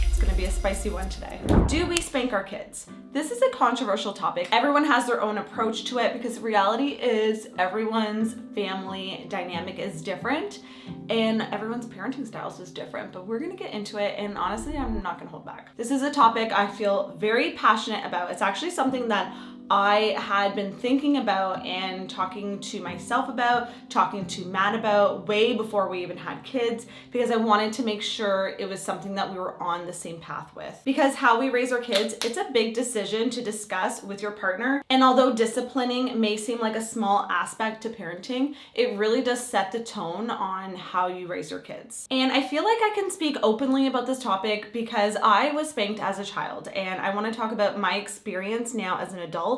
It's gonna be a spicy one today. Do we spank our kids? This is a controversial topic. Everyone has their own approach to it because the reality is everyone's family dynamic is different and everyone's parenting styles is different, but we're gonna get into it, and honestly, I'm not gonna hold back. This is a topic I feel very passionate about. It's actually something that I had been thinking about and talking to myself about, talking to Matt about way before we even had kids, because I wanted to make sure it was something that we were on the same path with. Because how we raise our kids, it's a big decision to discuss with your partner. And although disciplining may seem like a small aspect to parenting, it really does set the tone on how you raise your kids. And I feel like I can speak openly about this topic because I was spanked as a child, and I want to talk about my experience now as an adult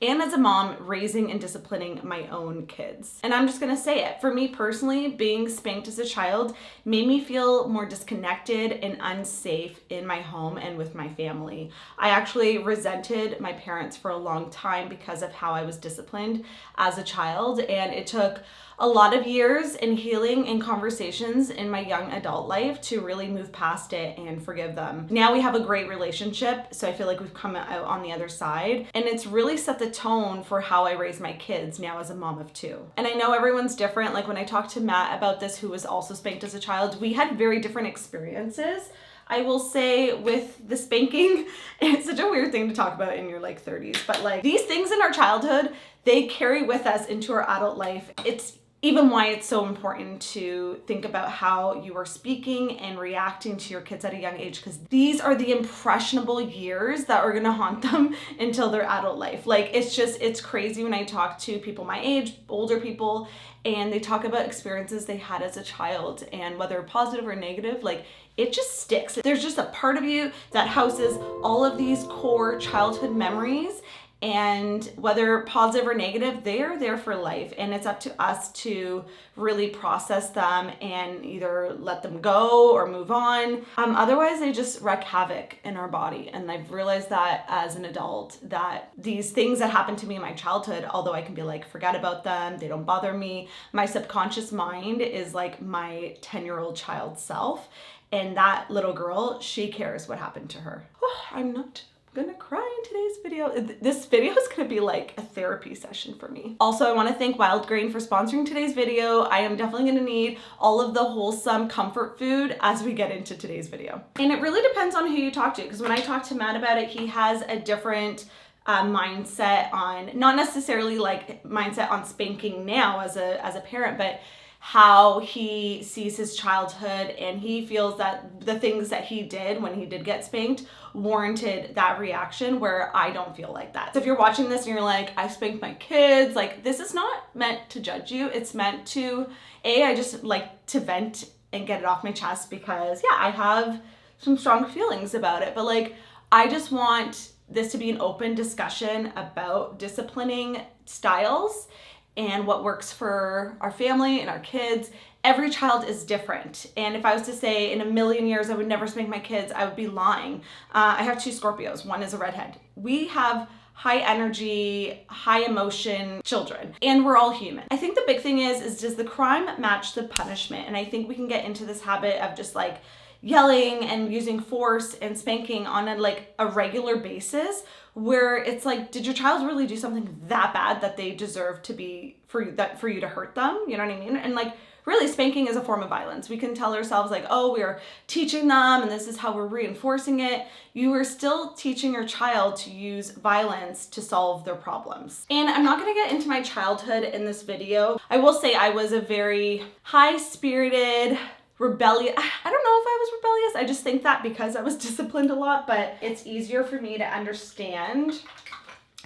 and as a mom raising and disciplining my own kids. And I'm just gonna say it. For me personally, being spanked as a child made me feel more disconnected and unsafe in my home and with my family. I actually resented my parents for a long time because of how I was disciplined as a child, and it took a lot of years in healing and conversations in my young adult life to really move past it and forgive them. Now we have a great relationship, so I feel like we've come out on the other side, and it's really set the tone for how I raise my kids now as a mom of two. And I know everyone's different. Like when I talked to Matt about this, who was also spanked as a child, we had very different experiences. I will say with the spanking, it's such a weird thing to talk about in your like 30s, but like these things in our childhood, they carry with us into our adult life. It's even why it's so important to think about how you are speaking and reacting to your kids at a young age, because these are the impressionable years that are gonna haunt them until their adult life. Like it's crazy when I talk to people my age, older people, and they talk about experiences they had as a child, and whether positive or negative, like it just sticks. There's just a part of you that houses all of these core childhood memories, and whether positive or negative, they're there for life, and it's up to us to really process them and either let them go or move on. Otherwise, they just wreak havoc in our body. And I've realized that as an adult, that these things that happened to me in my childhood, although I can be like, forget about them, they don't bother me, my subconscious mind is like my 10-year-old child self. And that little girl, she cares what happened to her. Oh, I'm not gonna cry in today's video. This video is gonna be like a therapy session for me. Also, I want to thank Wild Grain for sponsoring today's video. I am definitely gonna need all of the wholesome comfort food as we get into today's video. And it really depends on who you talk to, because when I talk to Matt about it, he has a different mindset on, not necessarily like mindset on spanking now as a parent, but how he sees his childhood, and he feels that the things that he did when he did get spanked warranted that reaction, where I don't feel like that. So if you're watching this and you're like, I spanked my kids, like this is not meant to judge you. It's meant to, I just like to vent and get it off my chest, because yeah, I have some strong feelings about it, but like I just want this to be an open discussion about disciplining styles and what works for our family and our kids. Every child is different. And if I was to say in a million years I would never spank my kids, I would be lying. I have two Scorpios. One is a redhead. We have high energy, high emotion children, and we're all human. I think the big thing is does the crime match the punishment? And I think we can get into this habit of just like yelling and using force and spanking on a regular basis, where it's like, did your child really do something that bad that they deserve to be for you to hurt them? You know what I mean? And like really, spanking is a form of violence. We can tell ourselves like, oh, we're teaching them and this is how we're reinforcing it. You are still teaching your child to use violence to solve their problems. And I'm not gonna get into my childhood in this video. I will say I was a very high-spirited, rebellious. I don't know if I was rebellious. I just think that because I was disciplined a lot, but it's easier for me to understand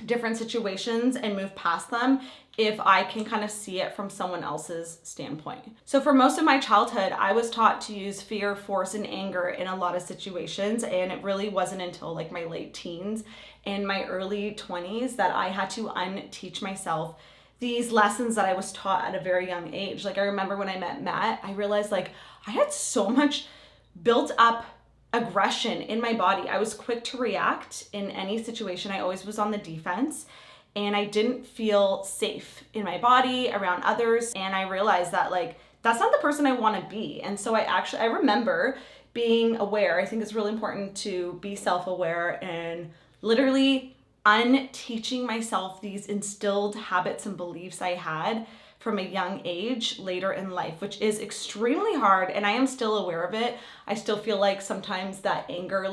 different situations and move past them if I can kind of see it from someone else's standpoint. So for most of my childhood, I was taught to use fear, force, and anger in a lot of situations, and it really wasn't until like my late teens and my early 20s that I had to unteach myself these lessons that I was taught at a very young age. Like I remember when I met Matt, I realized like I had so much built up aggression in my body. I was quick to react in any situation. I always was on the defense, and I didn't feel safe in my body around others. And I realized that like that's not the person I want to be. And so I remember being aware. I think it's really important to be self-aware and literally unteaching myself these instilled habits and beliefs I had from a young age later in life, which is extremely hard. And I am still aware of it. I still feel like sometimes that anger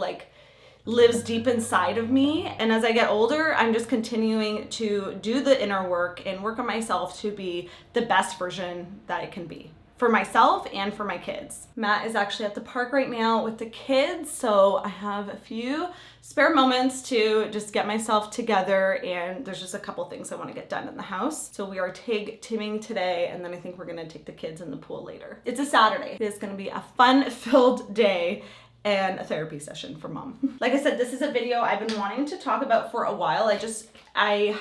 lives deep inside of me. And as I get older, I'm just continuing to do the inner work and work on myself to be the best version that I can be for myself and for my kids. Matt is actually at the park right now with the kids, so I have a few spare moments to just get myself together, and there's just a couple things I want to get done in the house. So we are timming today, and then I think we're gonna take the kids in the pool later. It's a Saturday. It's gonna be a fun-filled day and a therapy session for mom. Like I said, this is a video I've been wanting to talk about for a while. I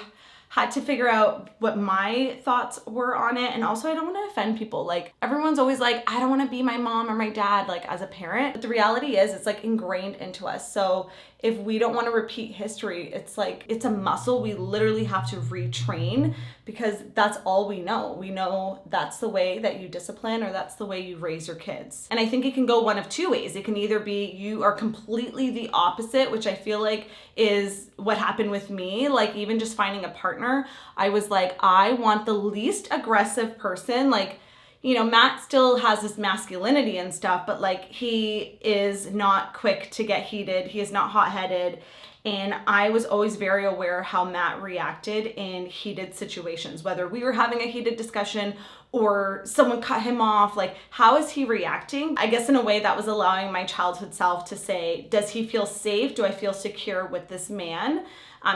had to figure out what my thoughts were on it. And also I don't want to offend people. Like everyone's always like, I don't want to be my mom or my dad, like as a parent. But the reality is it's like ingrained into us. So if we don't want to repeat history, it's like, it's a muscle we literally have to retrain because that's all we know. We know that's the way that you discipline or that's the way you raise your kids. And I think it can go one of two ways. It can either be you are completely the opposite, which I feel like is what happened with me. Like even just finding a partner, I was like, I want the least aggressive person. Like, you know, Matt still has this masculinity and stuff, but like he is not quick to get heated. He is not hot-headed. And I was always very aware how Matt reacted in heated situations, whether we were having a heated discussion or someone cut him off, like how is he reacting? I guess in a way that was allowing my childhood self to say, does he feel safe? Do I feel secure with this man?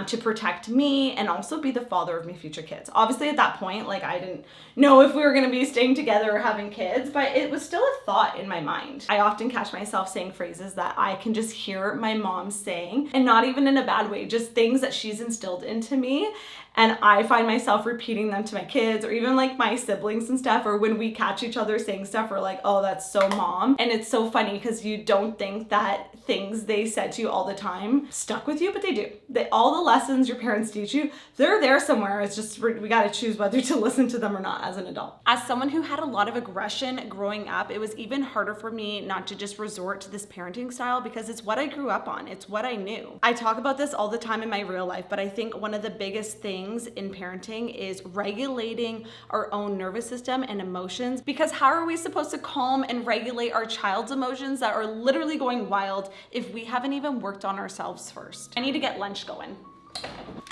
To protect me and also be the father of my future kids. Obviously at that point, like I didn't know if we were gonna be staying together or having kids, but it was still a thought in my mind. I often catch myself saying phrases that I can just hear my mom saying, and not even in a bad way, just things that she's instilled into me. And I find myself repeating them to my kids or even like my siblings and stuff, or when we catch each other saying stuff, we're like, oh, that's so mom. And it's so funny because you don't think that things they said to you all the time stuck with you, but they do. All the lessons your parents teach you, they're there somewhere. It's just, we got to choose whether to listen to them or not as an adult. As someone who had a lot of aggression growing up, it was even harder for me not to just resort to this parenting style because it's what I grew up on. It's what I knew. I talk about this all the time in my real life, but I think one of the biggest things in parenting is regulating our own nervous system and emotions, because how are we supposed to calm and regulate our child's emotions that are literally going wild if we haven't even worked on ourselves first? I need to get lunch going.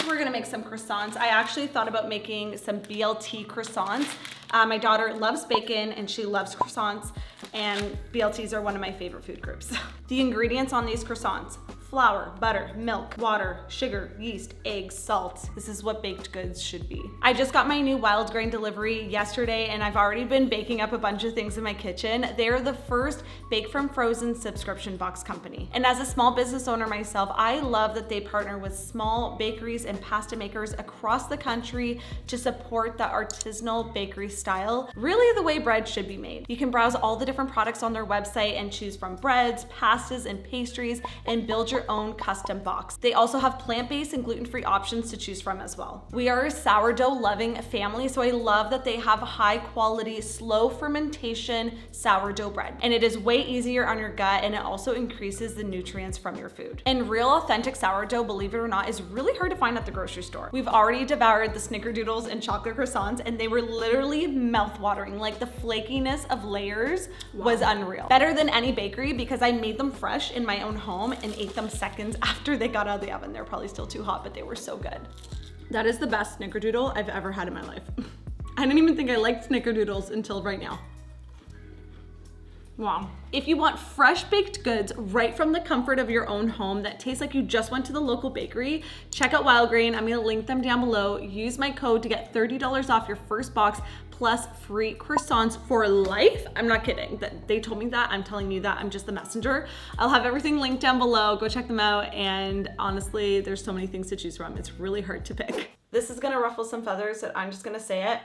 We're gonna make some croissants. I actually thought about making some BLT croissants. My daughter loves bacon and she loves croissants, and BLTs are one of my favorite food groups. The ingredients on these croissants: flour, butter, milk, water, sugar, yeast, eggs, salt. This is what baked goods should be. I just got my new wild grain delivery yesterday and I've already been baking up a bunch of things in my kitchen. They're the first Bake from Frozen subscription box company. And as a small business owner myself, I love that they partner with small bakeries and pasta makers across the country to support the artisanal bakery style, really the way bread should be made. You can browse all the different products on their website and choose from breads, pastas, and pastries and build your own custom box. They also have plant-based and gluten-free options to choose from as well. We are a sourdough-loving family, so I love that they have high-quality, slow fermentation sourdough bread. And it is way easier on your gut, and it also increases the nutrients from your food. And real authentic sourdough, believe it or not, is really hard to find at the grocery store. We've already devoured the snickerdoodles and chocolate croissants, and they were literally mouth-watering. Like the flakiness of layers was unreal. Better than any bakery because I made them fresh in my own home and ate them seconds after they got out of the oven. They're probably still too hot, but they were so good. That is the best snickerdoodle I've ever had in my life. I didn't even think I liked snickerdoodles until right now. Wow. If you want fresh baked goods right from the comfort of your own home that taste like you just went to the local bakery, check out Wild Grain. I'm gonna link them down below. Use my code to get $30 off your first box plus free croissants for life. I'm not kidding. They told me that. I'm telling you that. I'm just the messenger. I'll have everything linked down below. Go check them out. And honestly, there's so many things to choose from. It's really hard to pick. This is gonna ruffle some feathers, and I'm just gonna say it.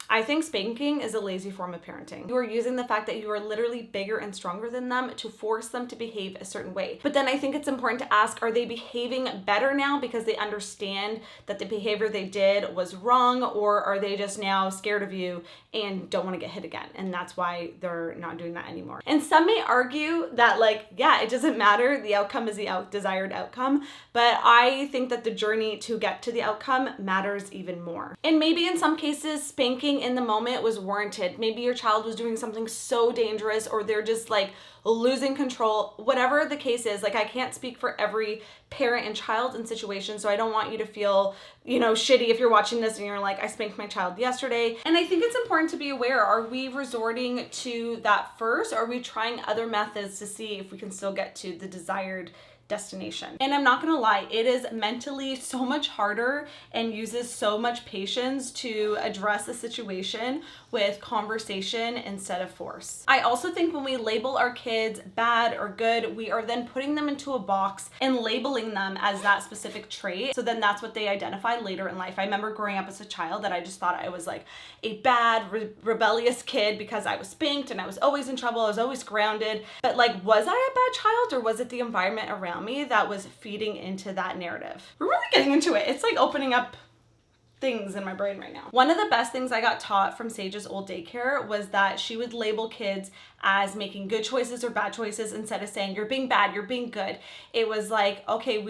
I think spanking is a lazy form of parenting. You are using the fact that you are literally bigger and stronger than them to force them to behave a certain way. But then I think it's important to ask, are they behaving better now because they understand that the behavior they did was wrong, or are they just now scared of you and don't want to get hit again? And that's why they're not doing that anymore. And some may argue that it doesn't matter. The outcome is the desired outcome. But I think that the journey to get to the outcome matters even more. And maybe in some cases, spanking in the moment was warranted. Maybe your child was doing something so dangerous, or they're just losing control. Whatever the case is, I can't speak for every parent and child in situation, so I don't want you to feel, shitty if you're watching this and you're like, I spanked my child yesterday. And I think it's important to be aware, are we resorting to that first? Or are we trying other methods to see if we can still get to the desired destination? And I'm not gonna lie, it is mentally so much harder and uses so much patience to address a situation with conversation instead of force. I also think when we label our kids bad or good, we are then putting them into a box and labeling them as that specific trait. So then that's what they identify later in life. I remember growing up as a child that I just thought I was a bad, rebellious kid because I was spanked and I was always in trouble, I was always grounded. But was I a bad child, or was it the environment around me that was feeding into that narrative? We're really getting into it. It's opening up things in my brain right now. One of the best things I got taught from Sage's old daycare was that she would label kids as making good choices or bad choices instead of saying you're being bad, you're being good. It was okay,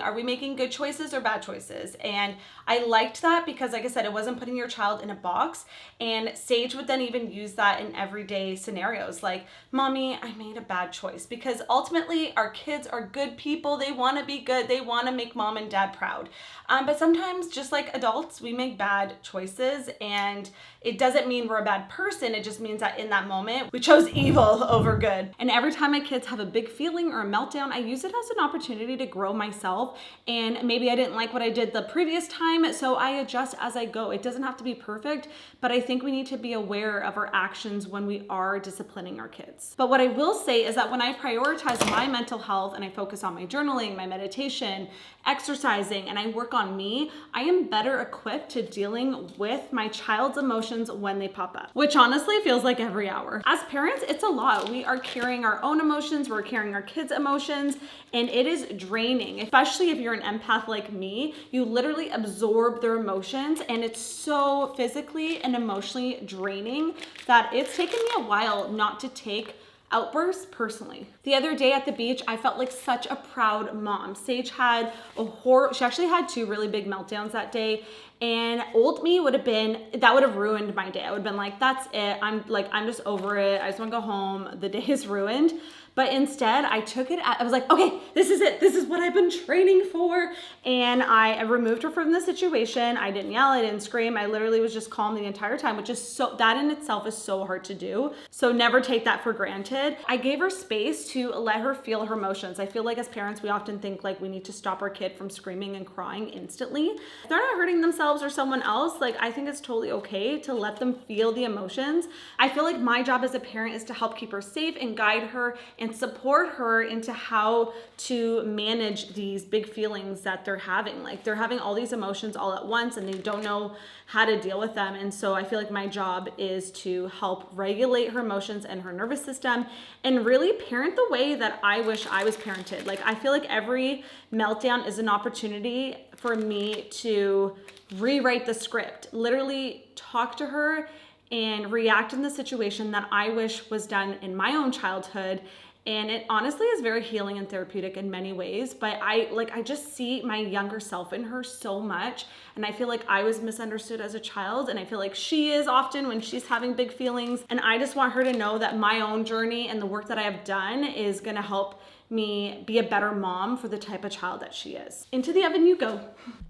are we making good choices or bad choices? And I liked that because, like I said, it wasn't putting your child in a box. And Sage would then even use that in everyday scenarios, Mommy, I made a bad choice, because ultimately our kids are good people. They want to be good. They want to make mom and dad proud. But sometimes, just like adults, we make bad choices, and it doesn't mean we're a bad person. It just means that in that moment, we chose evil over good. And every time my kids have a big feeling or a meltdown, I use it as an opportunity to grow myself. And maybe I didn't like what I did the previous time, so I adjust as I go. It doesn't have to be perfect, but I think we need to be aware of our actions when we are disciplining our kids. But what I will say is that when I prioritize my mental health and I focus on my journaling, my meditation, exercising, and I work on me, I am better equipped to dealing with my child's emotions when they pop up, which honestly feels like every hour. As parents, it's a lot. We are carrying our own emotions, we're carrying our kids' emotions, and it is draining, especially if you're an empath like me. You literally absorb their emotions, and it's so physically and emotionally draining that it's taken me a while not to take outbursts personally. The other day at the beach, I felt like such a proud mom. Sage had she actually had 2 really big meltdowns that day, and old me would have ruined my day. I would have been that's it. I'm just over it. I just want to go home. The day is ruined. But instead, I took it, I was okay, this is it. This is what I've been training for. And I removed her from the situation. I didn't yell, I didn't scream. I literally was just calm the entire time, which is that in itself is so hard to do. So never take that for granted. I gave her space to let her feel her emotions. I feel like as parents, we often think we need to stop our kid from screaming and crying instantly. If they're not hurting themselves or someone else, I think it's totally okay to let them feel the emotions. I feel like my job as a parent is to help keep her safe and guide her and support her into how to manage these big feelings that they're having. They're having all these emotions all at once and they don't know how to deal with them. And so I feel like my job is to help regulate her emotions and her nervous system and really parent the way that I wish I was parented. I feel like every meltdown is an opportunity for me to rewrite the script, literally talk to her and react in the situation that I wish was done in my own childhood. And it honestly is very healing and therapeutic in many ways, but I just see my younger self in her so much. And I feel like I was misunderstood as a child, and I feel like she is often when she's having big feelings. And I just want her to know that my own journey and the work that I have done is gonna help me be a better mom for the type of child that she is. Into the oven you go.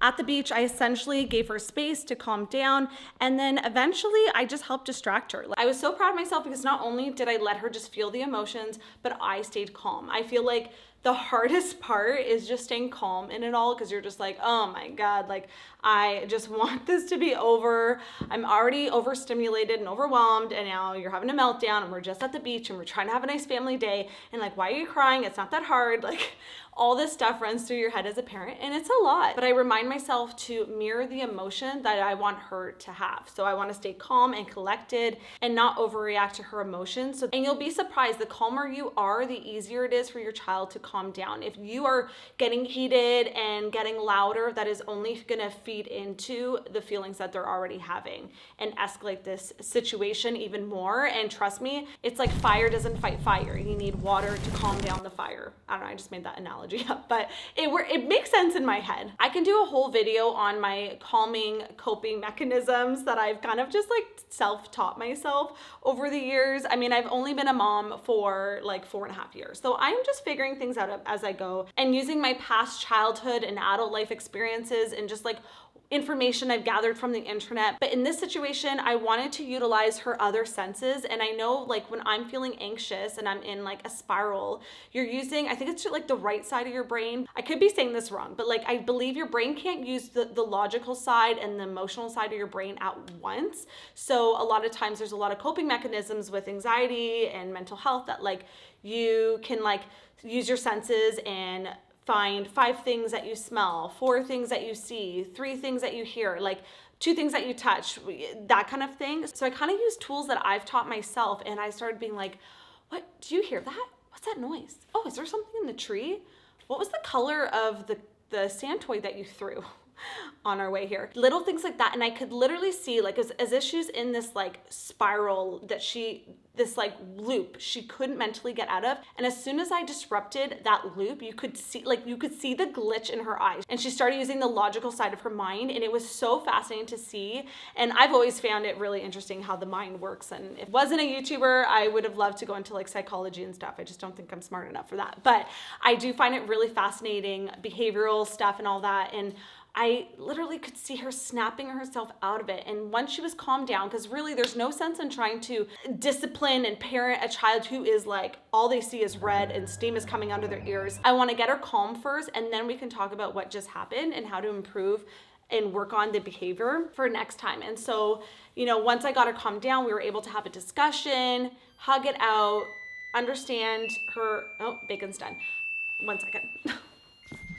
At the beach, I essentially gave her space to calm down, and then eventually I just helped distract her. I was so proud of myself because not only did I let her just feel the emotions, but I stayed calm. I feel like The hardest part is just staying calm in it all, because you're just like, oh my God, like I just want this to be over. I'm already overstimulated and overwhelmed, and now you're having a meltdown, and we're just at the beach and we're trying to have a nice family day, and like, why are you crying? It's not that hard. Like, all this stuff runs through your head as a parent, and it's a lot. But I remind myself to mirror the emotion that I want her to have. So I want to stay calm and collected and not overreact to her emotions. And you'll be surprised, the calmer you are, the easier it is for your child to calm down. If you are getting heated and getting louder, that is only going to feed into the feelings that they're already having and escalate this situation even more. And trust me, it's like fire doesn't fight fire. You need water to calm down the fire. I don't know, I just made that analogy up, but it makes sense in my head. I can do a whole video on my calming coping mechanisms that I've kind of just like self-taught myself over the years. I mean, I've only been a mom for like 4.5 years. So I'm just figuring things out as I go and using my past childhood and adult life experiences and just like information I've gathered from the internet. But in this situation, I wanted to utilize her other senses. And I know like when I'm feeling anxious and I'm in like a spiral, you're using, I think it's like the right side of your brain. I could be saying this wrong, but like I believe your brain can't use the logical side and the emotional side of your brain at once. So a lot of times there's a lot of coping mechanisms with anxiety and mental health that like you can like use your senses and find 5 things that you smell, 4 things that you see, 3 things that you hear, like 2 things that you touch, that kind of thing. So I kind of use tools that I've taught myself, and I started being like, what, do you hear that? What's that noise? Oh, is there something in the tree? What was the color of the sand toy that you threw on our way here? Little things like that. And I could literally see like as if she's in this like spiral that this like loop she couldn't mentally get out of. And as soon as I disrupted that loop, you could see the glitch in her eyes, and she started using the logical side of her mind. And it was so fascinating to see. And I've always found it really interesting how the mind works. And if I wasn't a YouTuber, I would have loved to go into like psychology and stuff. I just don't think I'm smart enough for that. But I do find it really fascinating, behavioral stuff and all that. And I literally could see her snapping herself out of it. And once she was calmed down, because really there's no sense in trying to discipline and parent a child who is like, all they see is red and steam is coming under their ears. I want to get her calm first, and then we can talk about what just happened and how to improve and work on the behavior for next time. And so, once I got her calmed down, we were able to have a discussion, hug it out, understand her, oh, bacon's done. 1 second.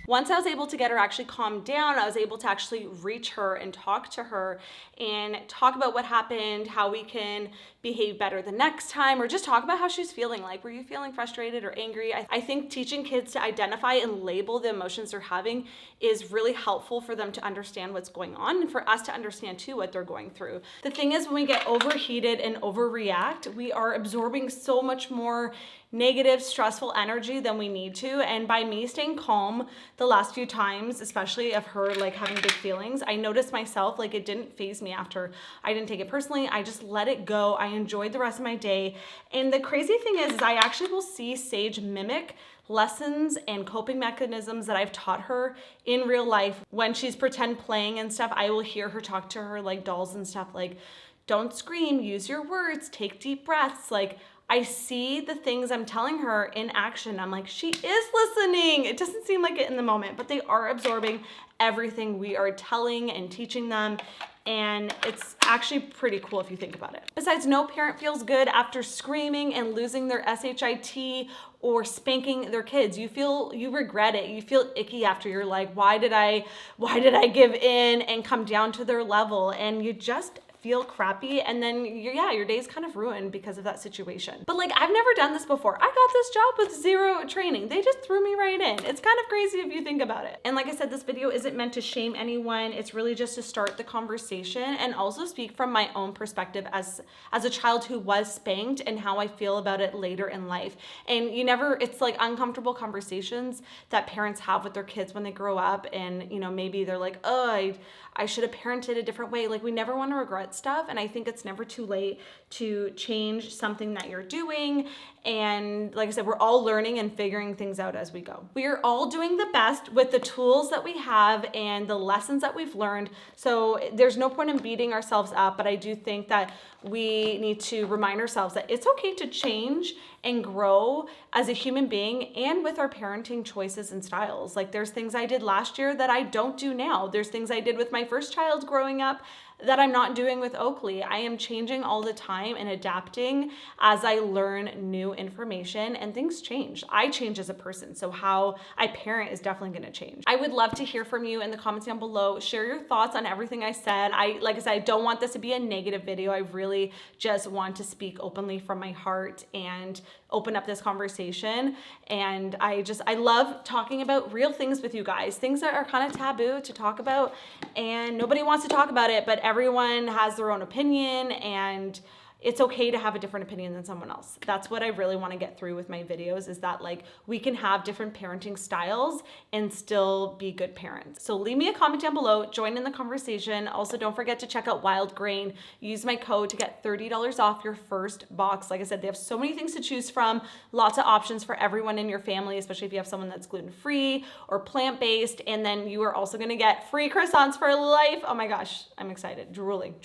Once I was able to get her actually calmed down, I was able to actually reach her and talk to her and talk about what happened, how we can behave better the next time, or just talk about how she's feeling. Like, were you feeling frustrated or angry? I think teaching kids to identify and label the emotions they're having is really helpful for them to understand what's going on and for us to understand too what they're going through. The thing is, when we get overheated and overreact, we are absorbing so much more negative, stressful energy than we need to. And by me staying calm the last few times, especially of her like having big feelings, I noticed myself, like it didn't faze me after. I didn't take it personally. I just let it go. I enjoyed the rest of my day. And the crazy thing is I actually will see Sage mimic lessons and coping mechanisms that I've taught her in real life. When she's pretend playing and stuff, I will hear her talk to her like dolls and stuff, like, don't scream, use your words, take deep breaths. Like, I see the things I'm telling her in action. I'm like, she is listening. It doesn't seem like it in the moment, but they are absorbing everything we are telling and teaching them. And it's actually pretty cool if you think about it. Besides, no parent feels good after screaming and losing their SHIT or spanking their kids. You regret it. You feel icky after. You're like, why did I give in and come down to their level? And you just feel crappy, and then your day's kind of ruined because of that situation. But like, I've never done this before. I got this job with 0 training. They just threw me right in. It's kind of crazy if you think about it. And like I said, this video isn't meant to shame anyone. It's really just to start the conversation and also speak from my own perspective as a child who was spanked and how I feel about it later in life. And it's like uncomfortable conversations that parents have with their kids when they grow up, and maybe they're like, oh, I should have parented a different way. Like, we never want to regret stuff. And I think it's never too late to change something that you're doing And like I said, we're all learning and figuring things out as we go. We are all doing the best with the tools that we have and the lessons that we've learned. So there's no point in beating ourselves up, but I do think that we need to remind ourselves that it's okay to change and grow as a human being and with our parenting choices and styles. Like there's things I did last year that I don't do now. There's things I did with my first child growing up that I'm not doing with Oakley. I am changing all the time and adapting as I learn new information, and things change. I change as a person, so how I parent is definitely gonna change. I would love to hear from you in the comments down below. Share your thoughts on everything I said. Like I said, I don't want this to be a negative video. I really just want to speak openly from my heart and open up this conversation. And I love talking about real things with you guys, things that are kind of taboo to talk about and nobody wants to talk about it, but everyone has their own opinion, and it's okay to have a different opinion than someone else. That's what I really want to get through with my videos, is that like we can have different parenting styles and still be good parents. So leave me a comment down below, join in the conversation. Also, don't forget to check out Wild Grain. Use my code to get $30 off your first box. Like I said, they have so many things to choose from, lots of options for everyone in your family, especially if you have someone that's gluten-free or plant-based. And then you are also gonna get free croissants for life. Oh my gosh, I'm excited, drooling.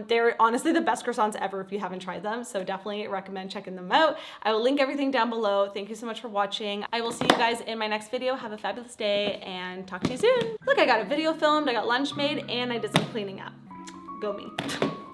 They're honestly the best croissants ever if you haven't tried them, so definitely recommend checking them out. I will link everything down below. Thank you so much for watching. I will see you guys in my next video. Have a fabulous day and talk to you soon. Look, I got a video filmed, I got lunch made, and I did some cleaning up. Go me.